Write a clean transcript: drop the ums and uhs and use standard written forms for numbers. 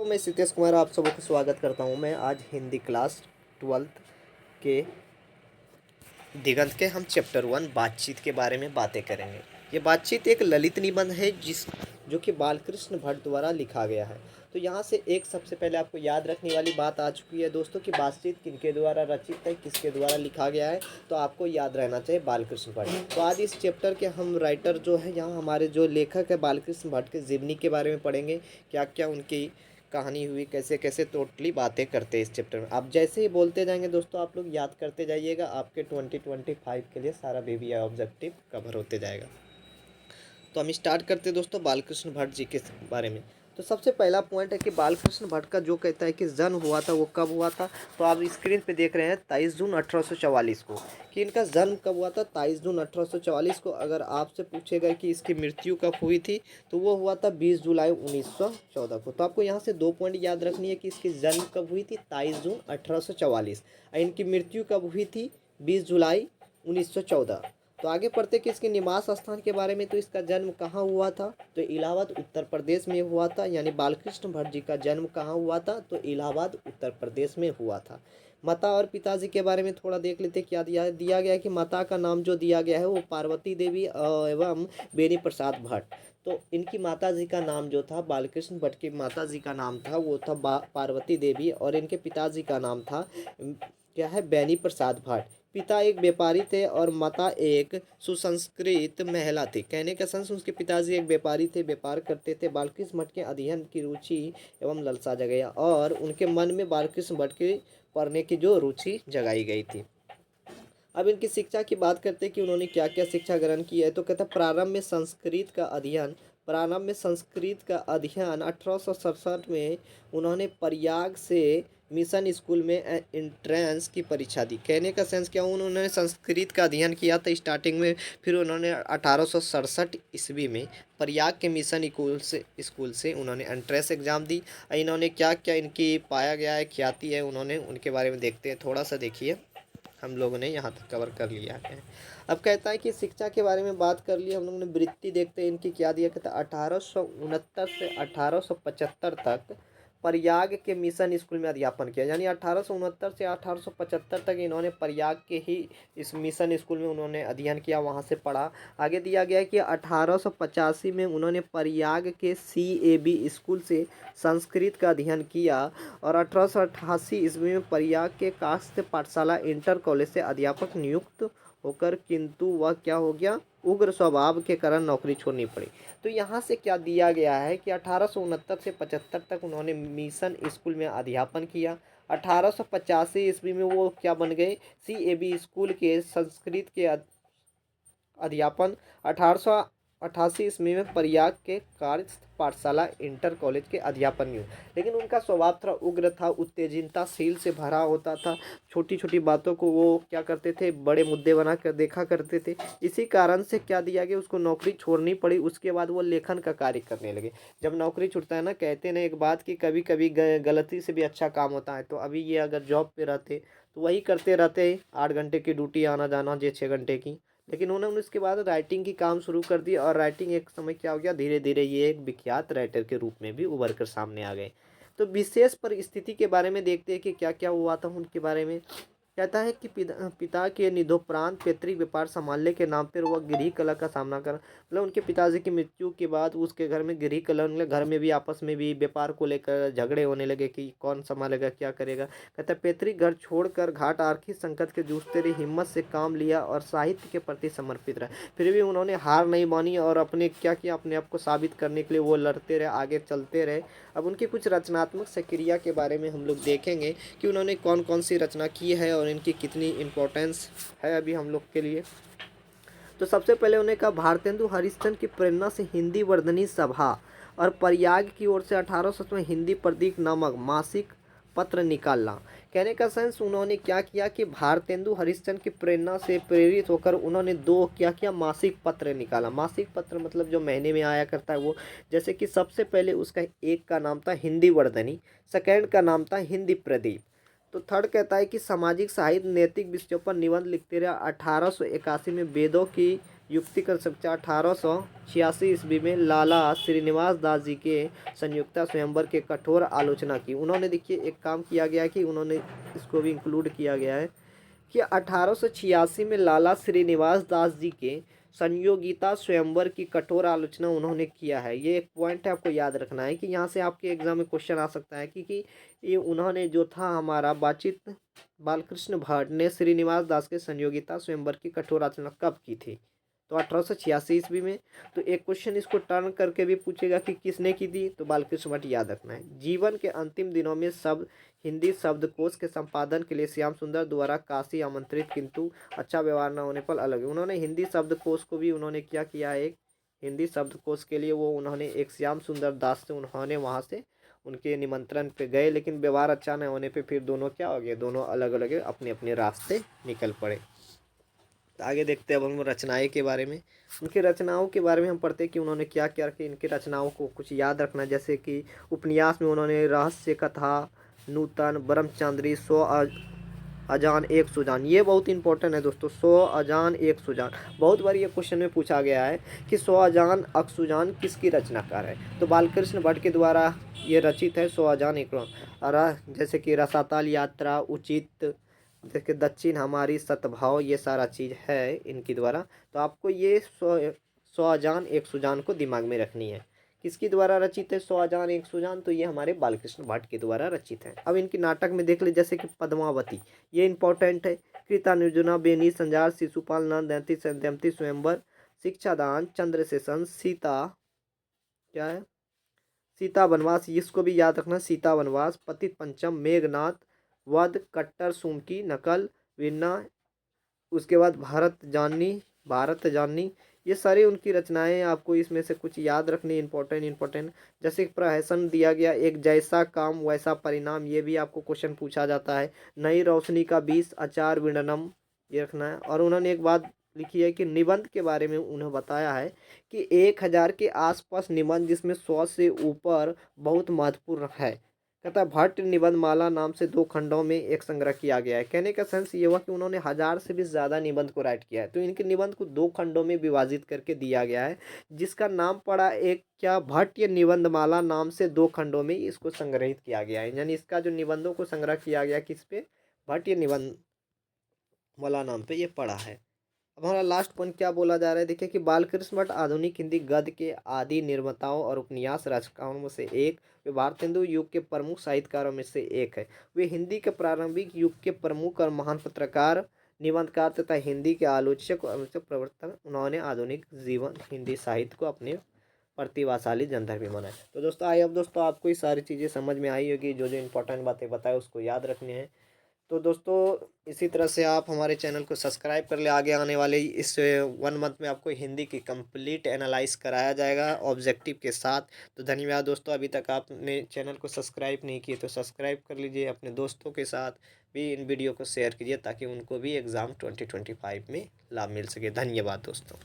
तो मैं सितेश कुमार आप सबको स्वागत करता हूं। मैं आज हिंदी क्लास 12th के दिगंत के हम चैप्टर 1 बातचीत के बारे में बातें करेंगे। ये बातचीत एक ललित निबंध है जो कि बालकृष्ण भट्ट द्वारा लिखा गया है। तो यहाँ से एक सबसे पहले आपको याद रखने वाली बात आ चुकी है दोस्तों कि बातचीत किनके द्वारा रचित है, किसके द्वारा लिखा गया है। तो आपको याद रहना चाहिए बालकृष्ण भट्ट। तो आज इस चैप्टर के हम राइटर जो है, यहाँ हमारे जो लेखक है बालकृष्ण भट्ट के जीवनी के बारे में पढ़ेंगे। क्या क्या उनकी कहानी हुई, कैसे कैसे टोटली बातें करते हैं इस चैप्टर में। आप जैसे ही बोलते जाएंगे दोस्तों, आप लोग याद करते जाइएगा। आपके 2025 के लिए सारा बेबी ऑब्जेक्टिव कवर होते जाएगा। तो हम स्टार्ट करते हैं दोस्तों बालकृष्ण भट्ट जी के बारे में। तो सबसे पहला पॉइंट है कि बालकृष्ण भट्ट का जो कहता है कि जन्म हुआ था वो कब हुआ था। तो आप स्क्रीन पे देख रहे हैं 23 जून 1844 को कि इनका जन्म कब हुआ था। 23 जून 1844 को। अगर आपसे पूछेगा कि इसकी मृत्यु कब हुई थी तो वो हुआ था 20 जुलाई 1914 को। तो आपको यहाँ से 2 पॉइंट याद रखनी है कि इसकी जन्म कब हुई थी 23 जून 1844 और इनकी मृत्यु कब हुई थी 20 जुलाई 1914। तो आगे पढ़ते कि इसके निवास स्थान के बारे में। तो इसका जन्म कहाँ हुआ था तो इलाहाबाद उत्तर प्रदेश में हुआ था। यानी बालकृष्ण भट्ट जी का जन्म कहाँ हुआ था तो इलाहाबाद उत्तर प्रदेश में हुआ था। माता और पिताजी के बारे में थोड़ा देख लेते क्या दिया गया है कि माता का नाम जो दिया गया है वो पार्वती देवी एवं बेनी प्रसाद भट्ट। तो इनकी माता जी का नाम जो था, बालकृष्ण भट्ट की माता जी का नाम था वो था पार्वती देवी और इनके पिताजी का नाम था क्या है बेनी प्रसाद भट्ट। पिता एक व्यापारी थे और माता एक सुसंस्कृत महिला थी। कहने का सेंस उसके पिताजी एक व्यापारी थे, व्यापार करते थे। बालकृष्ण भट्ट के अध्ययन की रुचि एवं लालसा जगाई और उनके मन में बालकृष्ण भट्ट के पढ़ने की जो रुचि जगाई गई थी। अब इनकी शिक्षा की बात करते हैं कि उन्होंने क्या क्या शिक्षा ग्रहण की है। तो कहता है प्रारंभ में संस्कृत का अध्ययन 1867 में उन्होंने प्रयाग से मिशन स्कूल में एंट्रेंस की परीक्षा दी। कहने का सेंस क्या, उन्होंने संस्कृत का अध्ययन किया था स्टार्टिंग में। फिर उन्होंने 1867 ईस्वी में प्रयाग के मिशन स्कूल से उन्होंने एंट्रेंस एग्ज़ाम दी। इन्होंने क्या क्या इनकी पाया गया है, ख्याति है उन्होंने, उनके बारे में देखते हैं। थोड़ा सा देखिए, हम लोगों ने यहाँ तक कवर कर लिया है। अब कहता है कि शिक्षा के बारे में बात कर लिया हम लोगों ने। वृत्ति देखते हैं इनकी क्या दिया। कहता है 1869 से 1875 तक प्रयाग के मिशन स्कूल में अध्यापन किया। यानी 1869 से 1875 तक इन्होंने प्रयाग के ही इस मिशन स्कूल में उन्होंने अध्ययन किया, वहाँ से पढ़ा। आगे दिया गया है कि 1885 में उन्होंने प्रयाग के CAB स्कूल से संस्कृत का अध्ययन किया और 1888 ईस्वी में प्रयाग के कास्त पाठशाला इंटर कॉलेज से अध्यापक नियुक्त होकर, किंतु वह क्या हो गया, उग्र स्वभाव के कारण नौकरी छोड़नी पड़ी। तो यहाँ से क्या दिया गया है कि 1869 से 75 तक उन्होंने मिशन स्कूल में अध्यापन किया। 1885 ईस्वी में वो क्या बन गए, CAB स्कूल के संस्कृत के अध्यापन। 1888 ईस्वी में प्रयाग के कार्य पाठशाला इंटर कॉलेज के अध्यापन में। लेकिन उनका स्वभाव थोड़ा उग्र था, उत्तेजनताशील से भरा होता था। छोटी छोटी बातों को वो क्या करते थे, बड़े मुद्दे बना कर देखा करते थे। इसी कारण से क्या दिया गया, उसको नौकरी छोड़नी पड़ी। उसके बाद वो लेखन का कार्य करने लगे। जब नौकरी छूटता है ना, कहते ना एक बात कि कभी कभी गलती से भी अच्छा काम होता है। तो अभी ये अगर जॉब पे रहते तो वही करते रहते, 8 घंटे की ड्यूटी, आना जाना, ये 6 घंटे की। लेकिन उन्होंने उसके बाद राइटिंग की काम शुरू कर दी और राइटिंग एक समय क्या हो गया, धीरे धीरे ये एक विख्यात राइटर के रूप में भी उभर कर सामने आ गए। तो विशेष परिस्थिति के बारे में देखते हैं कि क्या क्या हुआ था उनके बारे में। कहता है कि पिता के निधोपरांत पैतृक व्यापार संभालने के नाम पर वह गृह कलह का सामना कर, मतलब उनके पिताजी की मृत्यु के बाद उसके घर में गृह कलह, मतलब घर में भी आपस में भी व्यापार को लेकर झगड़े होने लगे कि कौन संभालेगा, क्या करेगा। कहता है पैतृक घर छोड़कर घाट आर्थिक संकट के जूझते रहे, हिम्मत से काम लिया और साहित्य के प्रति समर्पित रहे। फिर भी उन्होंने हार नहीं मानी और अपने क्या किया, अपने आप को साबित करने के लिए वो लड़ते रहे, आगे चलते रहे। अब उनकी कुछ रचनात्मक सक्रिया के बारे में हम लोग देखेंगे कि उन्होंने कौन कौन सी रचना की है और इनकी कितनी इम्पोर्टेंस है अभी हम लोग के लिए। तो सबसे पहले उन्होंने कहा भारतेंदु हरिश्चंद्र की प्रेरणा से हिंदी वर्धनी सभा और प्रयाग की ओर से 1800 में हिंदी प्रदीप नामक मासिक पत्र निकालना। कहने का सेंस उन्होंने क्या किया कि भारतेंदु हरिश्चंद्र की प्रेरणा से प्रेरित होकर उन्होंने 2 क्या किया, मासिक पत्र निकाला। मासिक पत्र मतलब जो महीने में आया करता है वो। जैसे कि सबसे पहले उसका एक का नाम था हिंदी वर्धनी, सेकेंड का नाम था हिंदी प्रदीप। तो थर्ड कहता है कि सामाजिक साहित्य नैतिक विषयों पर निबंध लिखते रहे। 1881 में वेदों की युक्ति कर सकते 1886 ईस्वी में लाला श्रीनिवास दास जी के संयुक्ता स्वयंवर के कठोर आलोचना की। उन्होंने देखिए एक काम किया गया कि उन्होंने इसको भी इंक्लूड किया गया है कि 1886 में लाला श्रीनिवास दास जी के संयोगिता स्वयंवर की कठोर आलोचना उन्होंने किया है। ये एक पॉइंट है, आपको याद रखना है कि यहाँ से आपके एग्जाम में क्वेश्चन आ सकता है कि ये उन्होंने जो था हमारा बातचीत बालकृष्ण भट्ट ने श्रीनिवास दास के संयोगिता स्वयंवर की कठोर आलोचना कब की थी, तो 1886 ईस्वी में। तो एक क्वेश्चन इसको टर्न करके भी पूछेगा कि किसने की थी, तो बालकृष्ण भट्ट याद रखना है। जीवन के अंतिम दिनों में शब्द हिंदी शब्दकोश के संपादन के लिए श्याम सुंदर द्वारा काशी आमंत्रित, किंतु अच्छा व्यवहार न होने पर अलग। उन्होंने हिंदी शब्दकोश को भी उन्होंने क्या किया, एक हिंदी शब्दकोश के लिए वो उन्होंने एक श्याम सुंदर दास से उन्होंने वहाँ से उनके निमंत्रण पे गए, लेकिन व्यवहार अच्छा न होने पे फिर दोनों क्या हो गए, दोनों अलग अलग अपने अपने रास्ते निकल पड़े। तो आगे देखते हैं अब हम रचनाएं के बारे में। उनकी रचनाओं के बारे में हम पढ़ते हैं कि उन्होंने क्या क्या कि इनकी रचनाओं को कुछ याद रखना, जैसे कि उपन्यास में उन्होंने रहस्य कथा, नूतन, ब्रह्मचंद्री, सौ अजान एक सुजान, ये बहुत इंपॉर्टेंट है दोस्तों। सौ अजान एक सुजान, बहुत बार ये क्वेश्चन में पूछा गया है कि सौ अजान एक सुजान किसकी रचनाकार है, तो बालकृष्ण भट्ट के द्वारा ये रचित है सौ अजान एक। जैसे कि रसाताल यात्रा, उचित, जैसे दक्षिण हमारी, सतभाव, ये सारा चीज़ है इनकी द्वारा। तो आपको ये सौ अजान एक सुजान को दिमाग में रखनी है। किसकी द्वारा रचित है सौ अजान एक सुजान, तो ये हमारे बालकृष्ण भट्ट के द्वारा रचित है। अब इनकी नाटक में देख ले, जैसे कि पद्मावती, ये इंपॉर्टेंट है। कृतानुजना, बेनी, संजार, शिशुपाल, नंद, दमयंती स्वयंवर, शिक्षादान, चंद्रसेन, सीता, क्या है, सीता वनवास, इसको भी याद रखना, सीता वनवास, पतित पंचम, मेघनाथ वध, कट्टर सुमकी, नकल, वीरना, उसके बाद भारत जाननी, ये सारी उनकी रचनाएं। आपको इसमें से कुछ याद रखनी, इंपॉर्टेंट। जैसे प्रहसन दिया गया, एक जैसा काम वैसा परिणाम, ये भी आपको क्वेश्चन पूछा जाता है। नई रोशनी का 20, आचार विनम्र, ये रखना है। और उन्होंने एक बात लिखी है कि निबंध के बारे में उन्हें बताया है कि 1000 के आसपास निबंध, जिसमें 100 से ऊपर बहुत महत्वपूर्ण है। कहता है भट्ट निबंध माला नाम से 2 खंडों में एक संग्रह किया गया है। कहने का सेंस ये हुआ कि उन्होंने 1000 से भी ज़्यादा निबंध को राइट किया है। तो इनके निबंध को 2 खंडों में विभाजित करके दिया गया है, जिसका नाम पड़ा एक क्या, भट्ट निबंध माला नाम से 2 खंडों में इसको संग्रहित किया गया है। यानी इसका जो निबंधों को संग्रह किया गया किस पे, भट्ट निबंध माला नाम पे ये पड़ा है। अब हमारा लास्ट पॉइंट क्या बोला जा रहा है, देखिए कि बालकृष्ण भट्ट आधुनिक हिंदी गद्य के आदि निर्माताओं और उपन्यास रचकारों में से एक, वे भारतेंदु युग के प्रमुख साहित्यकारों में से एक है। वे हिंदी के प्रारंभिक युग के प्रमुख और महान पत्रकार, निबंधकार तथा हिंदी के आलोचक और प्रवर्तक। उन्होंने आधुनिक जीवन हिंदी साहित्य को अपने प्रतिभाशाली जनधर्मी बनाए। तो दोस्तों आई अब दोस्तों आपको ये सारी चीज़ें समझ में आई होगी, जो जो इंपॉर्टेंट बातें बताए उसको याद रखनी है। तो दोस्तों इसी तरह से आप हमारे चैनल को सब्सक्राइब कर ले, आगे आने वाले इस 1 मंथ में आपको हिंदी की कंप्लीट एनालाइज कराया जाएगा ऑब्जेक्टिव के साथ। तो धन्यवाद दोस्तों, अभी तक आपने चैनल को सब्सक्राइब नहीं किए तो सब्सक्राइब कर लीजिए, अपने दोस्तों के साथ भी इन वीडियो को शेयर कीजिए ताकि उनको भी एग्ज़ाम 2025 में लाभ मिल सके। धन्यवाद दोस्तों।